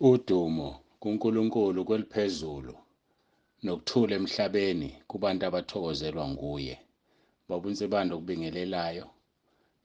Udumo kuNkulunkulu kweliphezulu nokuthula emhlabeni kubantu abathokozelwa nguye. Baba uNsibando okubingelelayo,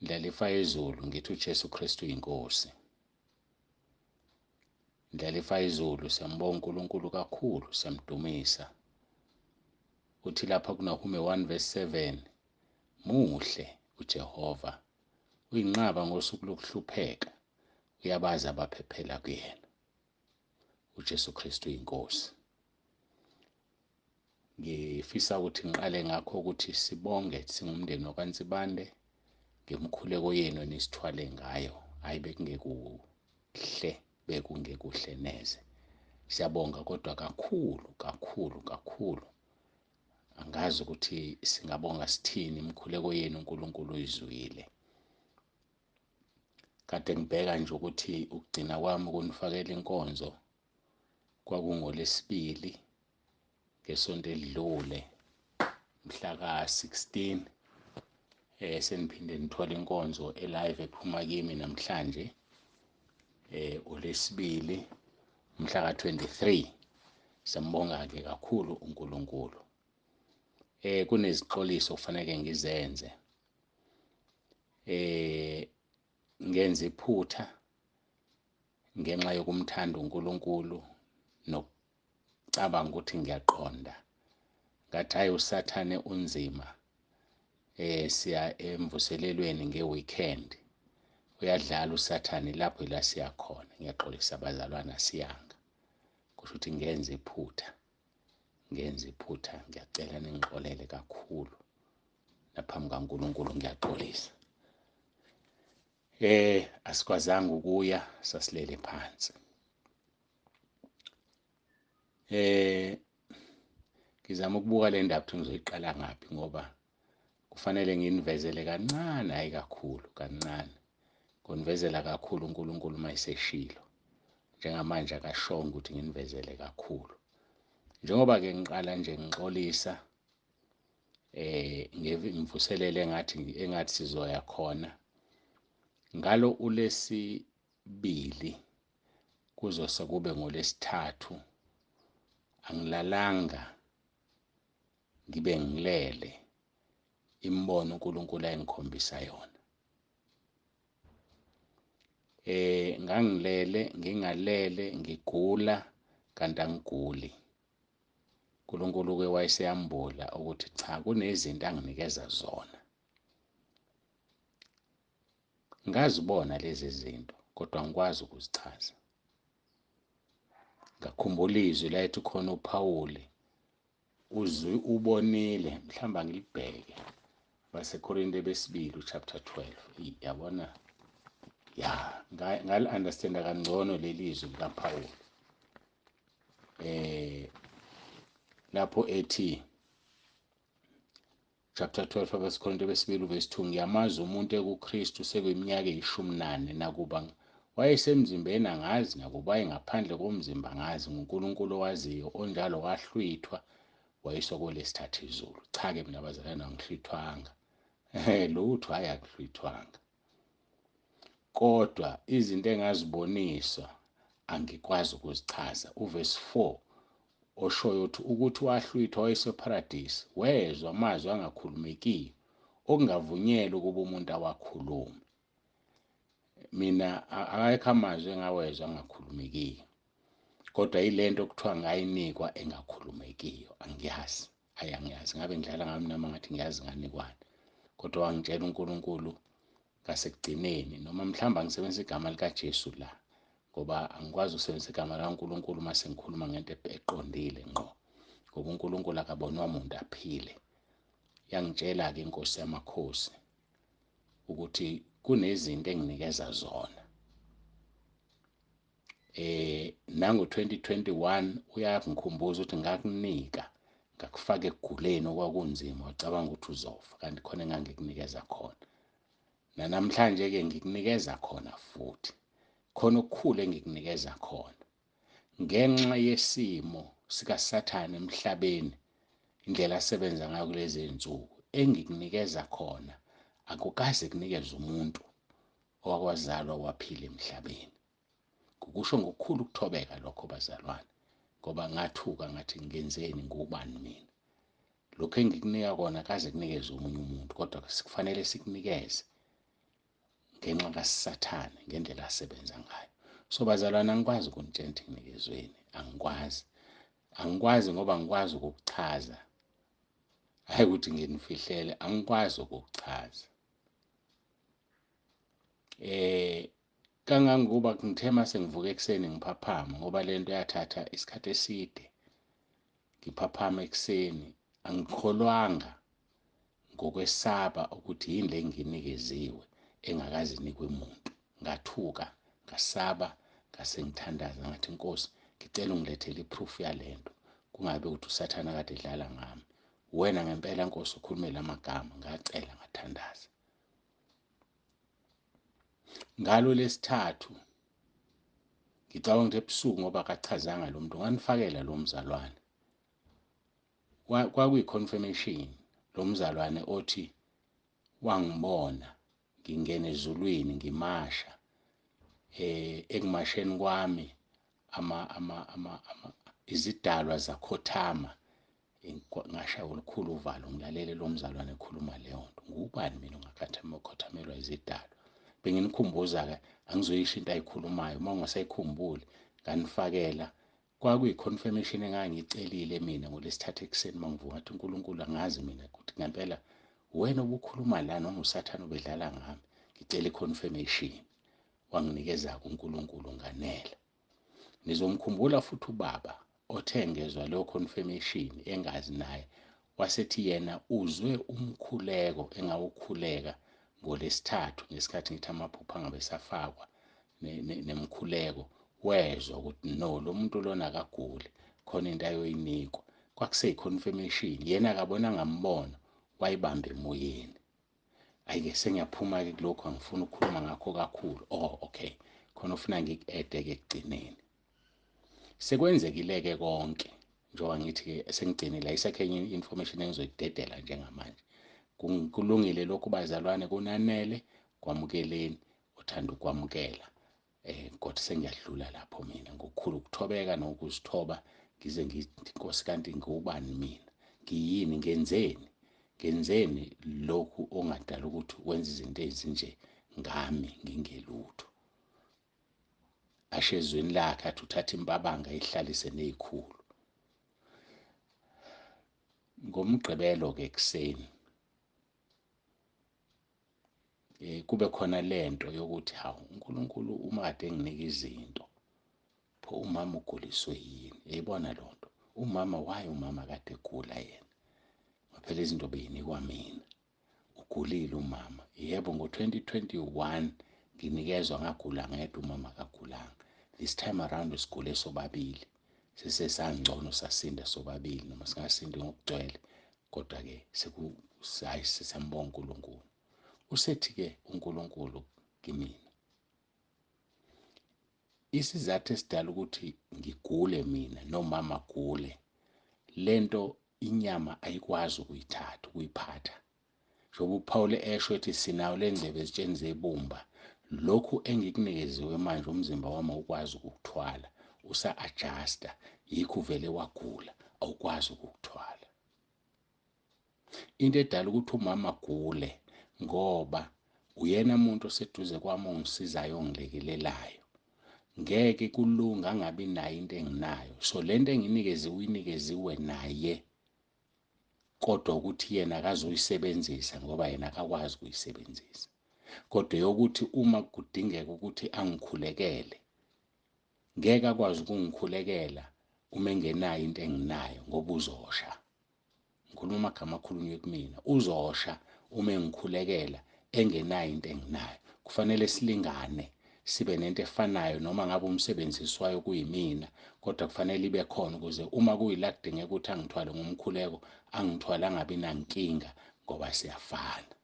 ndlalifa yezulu ngithi uJesu Kristu inkosi. Ndlalifa yezulu siyambonga uNkulunkulu kakhulu, siyamdumisa. Uthi lapha kuNahume 1:7, muhle uJehova, uyinqaba ngosuku lokuhlupheka, uyabaza abaphephela kuyena. uJesu Kristu inkosi. Ngifisa ukuthi ngiqale ngakho ukuthi sibonge singumndeni wakwaNsibande ngemkhuleko yenu enisithwale ngayo. Hayi bekungekuhle, bekungekuhle neze. Siyabonga kodwa kakhulu. Angazi ukuthi singabonga sithini, imkhuleko yenu uNkulunkulu uyizwile. Kade ngibheka nje ukuthi ukugcina kwami ukunifakela inkonzo kwakungoLwesibili ngesonto elidlule mhla ka-16. Seniphinde nithola inkonzo elive ephuma kimi namhlanje uLwesibili mhla ka-23. Siyambonga-ke kakhulu uNkulunkulu. Kunezixoliso kufanele ngizenze. Ngenza iphutha ngenxa yokumthanda uNkulunkulu nokucabanga ukuthi ngiyaqonda. Ngathi hayi usathane unzima. Siya emvuselelweni nge-weekend. Uyadlala usathane lapho ila siya khona. Ngiyaxolisa abazalwana siyanga. Kusho ukuthi ngenza iphutha. Ngiyacela ningixolele kakhulu. Naphambi kaNkulunkulu ngiyaxolisa. Asikwazanga ukuya, sasilele phansi. Ngizama ukubuka le ndaba ukuthi ngizoyiqala ngaphi ngoba kufanele nginivezele kancane, hayi kakhulu, kancane. Ngonivezela kakhulu uNkulunkulu mayeseshilo. Njengamanje akashongo ukuthi nginivezele kakhulu. Njengoba-ke ngiqala nje ngixolisa, ngivuselele engathi sizoya khona. Ngalo uLwesibili kuzose kube ngoLwesithathu, angilalanga ngibe ngilele imbono uNkulunkulu ayengikhombisa yona. Ngingalele ngigula kanti angiguli. uNkulunkulu-ke wayeseyambula ukuthi cha, kunezinto anginikeza zona. Ngazibona lezi zinto kodwa angikwazi ukuzichaza. Ngakhumbula izwi layethi khona uPhawuli ubonile, mhlawumbe angilibheke, baseKorinte besibili chapter 12. Yabona, ngali-understanda kangcono leli zwi likaPhawuli. Lapho ethi chapter 12 abeseKorinte besibili verse 2, ngiyamazi umuntu ekuKristu sekuyiminyaka 14, nakuba wayesemzimbeni angazi, nakuba ngaphandle komzimba angazi. uNkulunkulu owaziyo, onjalo wahlwithwa, wayiswa kwelesithathu izulu. Cha-ke mina bazalwane angihlwithwanga. Lutho hayi akuhlwithwanga. Kodwa izinto engaziboniswa angikwazi ukuzichaza. Uverse 4 oshoyo ukuthi wahlwithwa wayeswe eparadise, wezwa amazwi angakhulumekiyo okungavunyelwe ukuba umuntu awakhulume. Mina akekho amazwi engawezwa angakhulumekiyo, kodwa yilento okuthiwa ngayinikwa engakhulumekiyo. Angiyazi, angiyazi. Ngabe ngidlala ngami nami ngathi ngiyazi nganikwane. Kodwa wangitshela uNkulunkulu ngasekugcineni, noma mhlawumbe angisebenzisa igama likaJesu la, ngoba angikwazi ukusebenzisa igama likaNkulunkulu uma sengikhuluma ngento eqondile ngqo, ngoba uNkulunkulu akabonwa muntu aphile. Yangitshela-ke inkosi yamakhosi ukuthi kunezinto enginikeza zona. Nango-2021 uyangikhumbuza ukuthi ngakunika, ngakufaka ekuguleni okwakunzima, wacabanga ukuthi uzofa, kanti khona engangikunikeza khona. Namhlanje-ke ngikunikeza khona futhi. Khona okukhulu engikunikeza khona. Ngenxa yesimo sikaSathane emhlabeni, indlela asebenza ngayo kulezi zinsuku, engikunikeza khona akukaze kunikeze umuntu owakwazalwa waphila emhlabeni. kusho ngokukhulu ukuthobeka lokho bazalwane, ngoba ngathuka ngathi ngenzeni, ngubani mina. Lokho engikunika kona kaze kunikeze omunye umuntu, kodwa kufanele sikunikeze ngenxa kaSathane, ngendlela asebenza ngayo. So bazalwane, angikwazi ukunitshela nginikezweni, angikwazi ngoba ngikwazi ukukuchaza, hhayi ukuthi nginifihlele, angikwazi ukukuchaza. Kangangoba ngithe mase ngivuka ekuseni ngiphaphama, ngoba lento yathatha isikhathi eside ngiphaphama ekuseni, angikholwanga ngokwesaba ukuthi yini le nginikeziwe engakaze inikwe muntu. Ngathuka, ngasaba, ngase ngithandaza ngathi, Nkosi, ngicela ungilethele i-proof yalento, kungabe ukuthi uSathane kade edlala ngami. Wena ngempela Nkosi ukhulume lamagama, ngacela ngathandaza. Ngalo lesithathu ngicabanga ukuthi ebusuku, ngoba akachazanga lo muntu, nganifakela lo mzalwane, kwakuyi-confirmation. Lo mzalwane othi wangibona ngingena ezulwini ngimasha, ekumasheni kwami izidalwa zakhothama, ngashaya olukhulu uvalo ngilalele lo mzalwane ekhuluma leyo nto. Ngubani mina ongakhothamelwa izidalwa? Benginikhumbuza-ke, angizoyisho into ayikhulumayo, uma ungasayikhumbuli nganifakela. Kwakuyi-confirmation engangiyicelile mina ngolesithathu ekuseni uma ngivuka, ngathi uNkulunkulu, angazi mina ukuthi ngempela wena obukhuluma la noma uSathane ubedlala ngami. Ngicela i-confirmation, wanginikeza-ke uNkulunkulu nganela. Nizomkhumbula futhi ubaba othe ngezwa leyo confirmation engazi naye, wasethi yena uzwe umkhuleko engawukhuleka ngolesithathu ngesikhathi ngithi amaphupho angabe esafakwa nemkhuleko, wezwa ukuthi no, lo muntu lona akaguli, khona into ayoyinikwa. Kwakuseyi-confirmation, yena akabonanga mbono, wayibamba emoyeni. Ayike sengiyaphuma-ke kulokhu, angifuni ukukhuluma ngakho kakhulu. Okay, khona ufuna ngiku-ede-ke ekugcineni. Sekwenzekile-ke konke, njengoba ngithi-ke sengigcinile, ayisekho enye information engizoyidedela njengamanje. Kulungile lokhu bazalwane, kunanele, kwamukeleni, uthanda ukwamukela. Kodwa sengiyadlula lapho mina, ngokukhulu ukuthobeka nokuzithoba, ngize ngithi, Nkosi, kanti ngubani mina? Ngiyini? Ngenzeni lokhu ongadala ukuthi wenze izinto ezinje ngami ngingelutho? Asho ezweni lakhe athi uthatha impabanga ayihlalise neyikhulu. NgoMgqibelo-ke ekuseni kube khona lento yokuthi, hawu, uNkulunkulu uma kade enginika izinto, pho umama uguliswe yini? Yayibona lo nto, umama, why umama kade egula yena? Phela izinto beyinikwa mina. Ugulile umama. Yebo, ngo-2021 nginikezwa, ngagula ngedwa, umama akagulanga. This time around sigule sobabili, sesesangcono, sasinda sobabili, noma singasindi ngokugcwele, kodwa-ke sesambonga uNkulunkulu. Usethi-ke uNkulunkulu kimina, isizathu esidala ukuthi ngigule mina nomama agule, lento inyama ayikwazi ukuyiphatha. Njengoba uPaul esho ethi sinawo le ndlebe ezitsheni zebumba, lokhu engikunikeziwe manje umzimba wami awukwazi ukukuthwala, usa-adjusta, yikho uvele wagula, awukwazi ukukuthwala. Into edala ukuthi umama agule ngoba uyena muntu oseduze kwami ongisizayo, ongilekelelayo. Ngeke kulunga angabi nayo into enginayo. So lento enginikeziwe uyinikeziwe naye, kodwa ukuthi yena akazoyisebenzisa ngoba yena akakwazi ukuyisebenzisa. Kodwa yokuthi uma kudingeka ukuthi angikhulekele, ngeke akwazi ukungikhulekela uma engenayo into enginayo, ngoba uzosha. Ngikhuluma amagama akhulunywe kumina, uzosha uma engikhulekela engenayo into enginayo. Kufanele silingane, sibe nento efanayo, noma ngabe umsebenzisi wayo kuyimina, kodwa kufanele ibe khona ukuze uma kuyila kudingeka ukuthi angithwale ngomkhuleko, angithwale angabi nankinga, ngoba siyafana.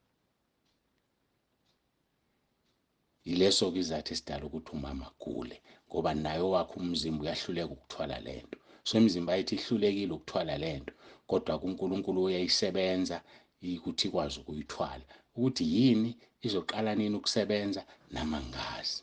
Yileso-ke izathu esidala ukuthi umama agule, ngoba naye wakhe umzimba uyahluleka ukuthwala lento. So imizimba yethu ihlulekile ukuthwala lento, kodwa kuNkulunkulu uyayisebenza ukuthi ikwazi ukuyithwala. Ukuthi yini, izoqala nini ukusebenza, nama ngazi.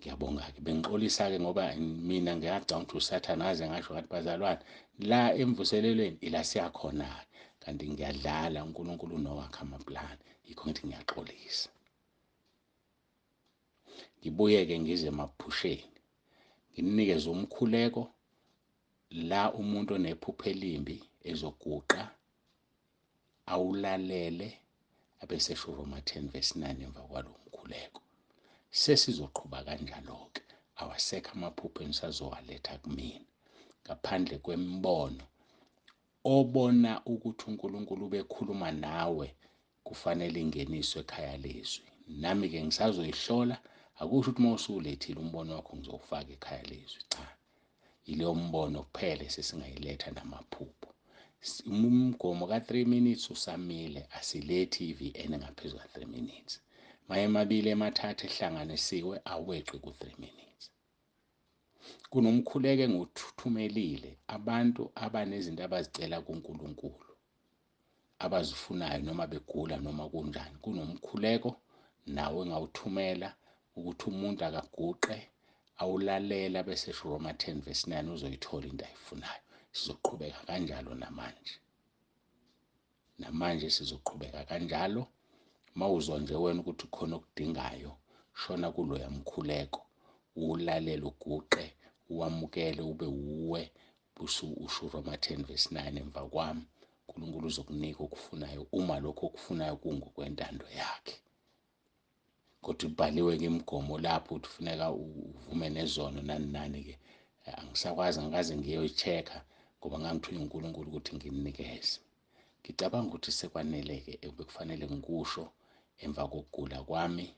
Ngiyabonga-ke, bengixolisa-ke ngoba mina ngiyacabanga ukuthi usathane ngaze ngasho ngathi bazalwane, la emvuselelweni ila siyakhona, kanti ngiyadlala, uNkulunkulu nowakhe amaplani. Yikho ngithi ngiyaxolisa. Ngibuye-ke ngize emaphusheni, nginikeze umkhuleko la umuntu onephupho elimbi ezoguqa, awulalele, abesesho uRoma 10:9 emva kwalo mkhuleko. Sesizoqhuba kanjalo-ke, awasekho amaphupho enisazowaletha kumina, ngaphandle kwemibono obona ukuthi uNkulunkulu bekhuluma nawe kufanele ingeniswe ekhaya lezwi. Nami-ke ngisazoyihlola, akusho ukuthi uma usulethile umbono wakho ngizowufaka ekhaya lezwi, cha. Ileyo mbono kuphela sesingayiletha namaphupho. Umgomo ka-3 minutes usamile, asilethi i-VN ngaphezu ka-3 minutes. Maye emabili emathathu ehlanganisiwe aweqi ku-3 minutes. Kunomkhuleko engiwuthuthumelile abantu abanezinto abazicela kuNkulunkulu abazifunayo, noma begula noma kunjani. Kunomkhuleko nawe engawuthumela ukuthi umuntu akaguqe, awulalela, bese Roma 10:9 uzoyithola into ayifunayo. Sizoqhubeka kanjalo namanje sizoqhubeka kanjalo. Mawuzwa nje wena ukuthi khona okudingayo, shona kuloya mkhuleko, uwulalela, uguqe, uwamukele, ube uwe, usho Roma 10:9 emva kwami. uNkulunkulu uzokunika okufunayo uma lokho okufunayo kungokwentando yakhe. Kodwa ibhaliwe-ke imigomo lapho ukuthi kufuneka uvume nezono nani-ke. Angisakwazi, angikaze ngiyoyi-check-a ngoba ngangithunywe uNkulunkulu ukuthi nginikeze. Ngicabanga ukuthi sekwanele-ke ebekufanele ngikusho emva kokugula kwami.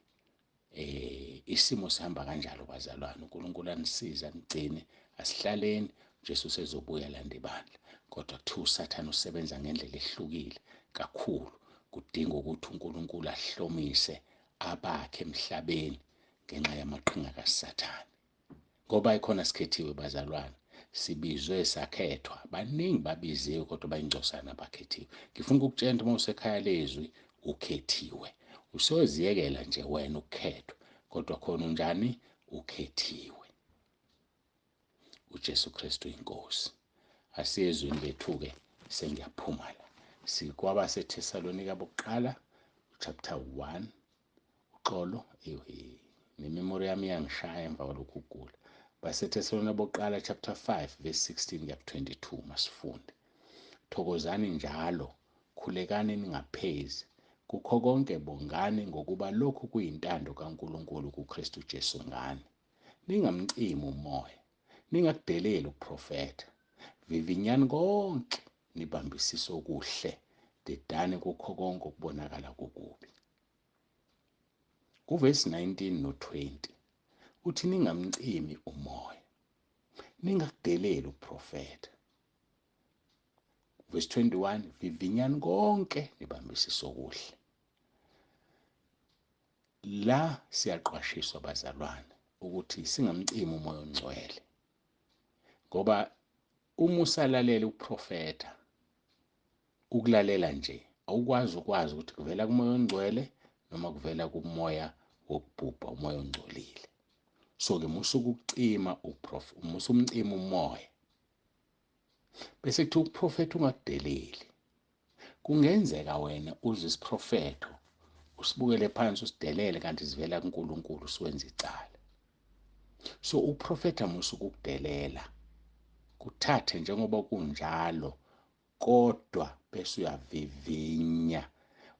Isimo sihamba kanjalo bazalwane. uNkulunkulu anisize, anigcine, asihlaleni. uJesu usezobuya landa ibandla. Kodwa kuthiwa usathane usebenza ngendlela ehlukile kakhulu. Kudinga ukuthi uNkulunkulu ahlomise abakhe emhlabeni ngenxa yamaqhinga kaSathane. Ngoba ikhona sikhethiwe bazalwane, sibizwe sakhethwa. Baningi babiziwe kodwa bayingcosana abakhethiwe. Ngifuna ukukutshela ukuthi uma usekhaya lezwi ukhethiwe. Usoziyekela nje wena ukukhethwa, kodwa khona unjani? Ukhethiwe. uJesu Kristu inkosi. Asiyezweni lethu-ke, sengiyaphuma la. SikwabaseThesalonika bokuqala chapter 1. Uxolo, nememori yami iyangishaya emva kwalokhu ukugula. BaseThesalonika bokuqala chapter 5:16 kuya ku-22 masifunde. Thokozani njalo, khulekani ningaphezi. Kukho konke bongani ngokuba lokhu kuyintando kaNkulunkulu kuKristu Jesu ngani. Ningamcimi umoya, ningakudeleli ukuprofetha. Vivinyani konke, nibambisise okuhle, dedani kukho konke okubonakala kukubi. Kuvesi 19 no-20 uthi ningamcimi umoya, ningakudeleli ukuprofetha. Verse 21, vivinyani konke, nibambisise okuhle. La siyaqwashiswa bazalwane ukuthi singamcimi umoya ongcwele, ngoba uma usalalela ukuprofetha, ukulalela nje, awukwazi ukuthi kuvela kumoya ongcwele noma kuvela kumoya wokubhubha, umoya ongcolile. So-ke musuke ukucima umcima umoya, bese kuthi ukuprofetha ungakudeleli. Kungenzeka wena uze isiprofetho usibukele phansi, usidelele, kanti sivela kuNkulunkulu, siwenza icala. So ukuprofetha musuke ukudelela, kuthathe njengoba kunjalo, kodwa bese uyavivinya.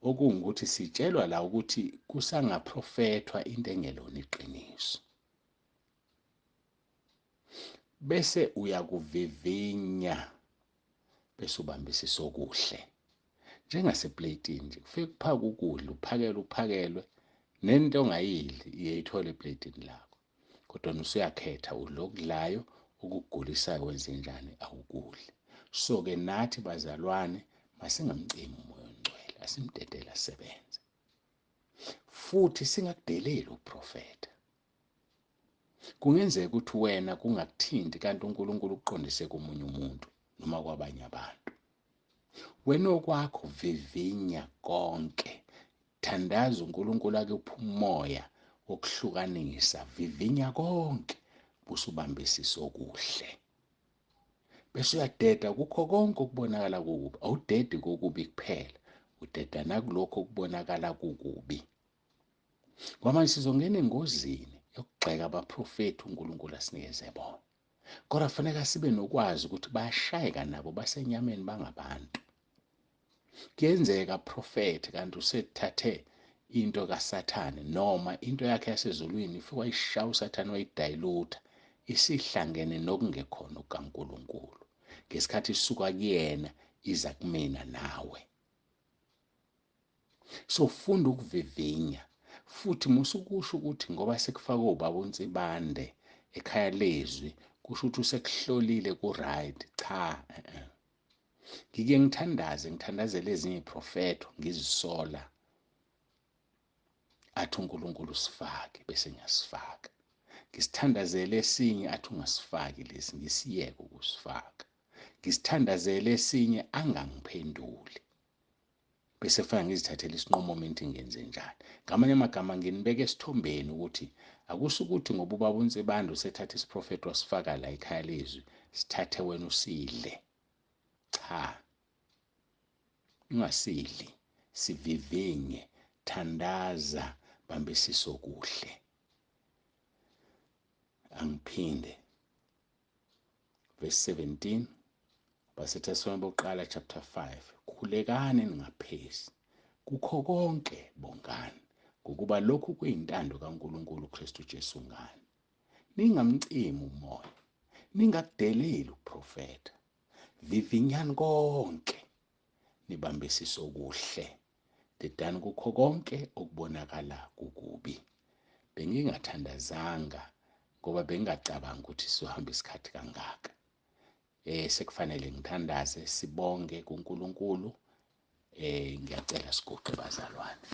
Okungukuthi sitshelwa la ukuthi kusangaprofethwa into engelona iqiniso. Bese uyakuvivinya, bese ubambisisa okuhle. Njengaseplatini nje, kufike kuphaka ukudla, uphakelwe, nento ongayidli iyayithola eplatini lakho. Kodwa usuyakhetha udla okudlayo, ukukugulisayo wenze njani, awukudli. So-ke nathi bazalwane, masingamcimi umoya ongcwele, asimdedele asebenze. Futhi singakudeleli ukuprofetha. Kungenzeka ukuthi wena kungakuthinti, kanti uNkulunkulu uqondise komunye umuntu noma kwabanye abantu. Wena okwakho vivinya konke. Thandaza uNkulunkulu akuphe umoya okuhlukanisa, vivinya konke busubambisisa okuhle. Bese uyadeda kukho konke okubonakala kukubi. Awudedi kokubi kuphela, udeda nakulokho okubonakala kukubi. Kwamanje sizongena engozini yokugxeka abaprofethi uNkulunkulu asinikeze bona. Kodwa kufanele sibe nokwazi ukuthi bayashayeka nabo basenyameni bangabantu. Kuyenzeka prophet kanti usethathe into kaSathane noma into yakhe yasezulwini ifike wayishaya uSathane wayidilute isihlangene nokungekhona kukaNkulunkulu. Ngesikhathi isuka kuyena iza kumina nawe. So funda ukuvivinya futhi musukusho ukuthi ngoba sekufake ubaba uNsibande ekhaya lezwi kusho ukuthi usekuhlolile ku-right. Cha, ngike ngithandazele ezinye iprofeto ngizisola athi uNkulunkulu sifake bese ngiyasifaka. Ngisithandazele esinye athi ungasifaki lesi ngisiyeke ukusifaka. Ngisithandazele esinye angangiphenduli bese kufanele ngizithathele isinqumo mina ngenze njani. Ngamanye amagama nginibeka esithombeni ukuthi akusuho ukuthi ngoba ubaba uNsibande usethatha isiprofeto wasifaka la ekhaya lezwi sithathe wena usidle. Cha, ungasidli, sivivinye, thandaza, bambisisa okuhle. Angiphinde verse 17 baseThesalonika bokuqala chapter 5, khulekani ningaphezi kukho konke bongani ngokuba lokhu kuyintando kaNkulunkulu uKristu Jesu ngani. Ningamcimi umoya, ningakudeleli ukuprofetha, vivinyani konke, nibambisise okuhle, dedani kukho konke okubonakala kukubi. Bengingathandazanga ngoba bengingacabangi ukuthi sizohamba isikhathi kangaka. Sekufanele ngithandaze sibonge kuNkulunkulu. Ngiyacela siguqe bazalwane.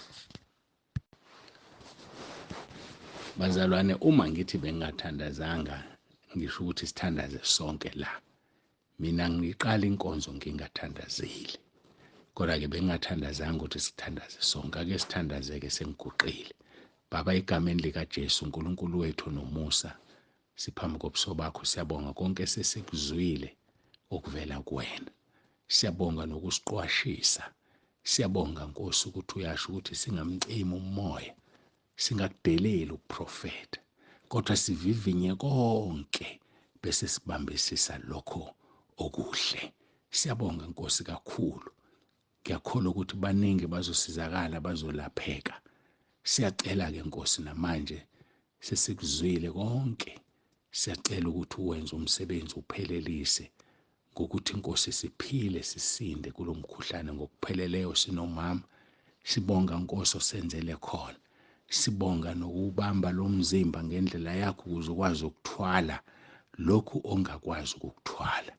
Bazalwane, uma ngithi bengingathandazanga ngisho ukuthi sithandaze sonke la. Mina ngiqala inkonzo ngingathandazile. Kodwa-ke bengingathandazanga ukuthi sithandaze sonke. Ake sithandazeke sengiguqile. Baba, egameni likaJesu uNkulunkulu wethu nomusa, siphambi kobuso bakho siyabonga konke sesikuzwile okuvela kuwena. Siyabonga nokusiqwashisa. Siyabonga Nkosi ukuthi uyasho ukuthi singamcimi umoya, singakudeleli ukuprofetha, kodwa sivivinye konke bese sibambisisa lokho okuhle. Siyabonga Nkosi kakhulu. Ngiyakholwa ukuthi baningi bazosizakala, bazolapheka. Siyacela-ke Nkosi namanje sesikuzwile konke. Siyacela ukuthi uwenze umsebenzi uphelelise ngokuthi Nkosi siphile sisinde kulo mkhuhlane ngokupheleleyo sinomama. Sibonga Nkosi osenzele khona. Sibonga nokubamba lo mzimba ngendlela yakho ukuze ukwazi ukuthwala lokhu ongakwazi ukukuthwala.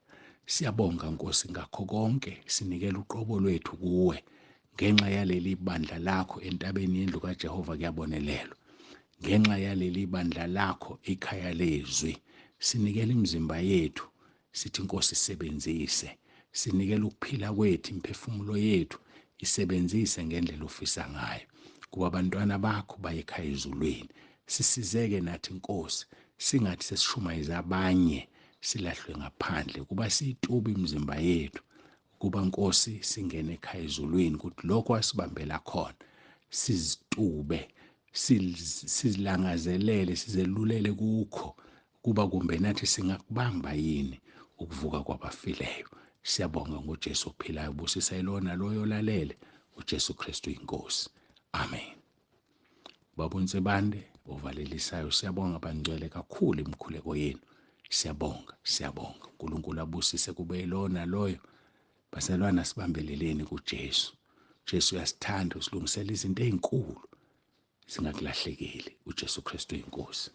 Siyabonga Nkosi ngakho konke, sinikela uqobo lwethu kuwe. Ngenxa yaleli bandla lakho entabeni yendlu kaJehova kuyabonelelwa. Ngenxa yaleli bandla lakho ikhaya lezwi, sinikela imizimba yethu, sithi Nkosi isebenzise. Sinikela ukuphila kwethu, imphefumulo yethu isebenzise ngendlela ofisa ngayo. Kuba abantwana bakho baye ekhaya ezulwini. Sisizeke nathi Nkosi, singathi sesishumayeza abanye silahlwe ngaphandle. Kuba siyituba imizimba yethu. Kuba Nkosi singene ekhaya ezulwini ukuthi lokho asibambela khona sizitube, sizilangazelele, sizelulele kukho kuba kumbe nathi singakubamba yini ukuvuka kwabafileyo. Siyabonga ngoJesu ophilayo, busisa ilona loyo lalele, uJesu Kristu inkosi. Amen. Baba uNsibande ovalelisayo, siyabonga bangcwele kakhulu imikhuleko yenu. Siyabonga. uNkulunkulu abusise kube ilona loyo. Bazalwana, sibambeleleni kuJesu. Jesu uyasithanda, usilungisela izinto ezinkulu zingakulahlekeli. uJesu Kristu inkosi.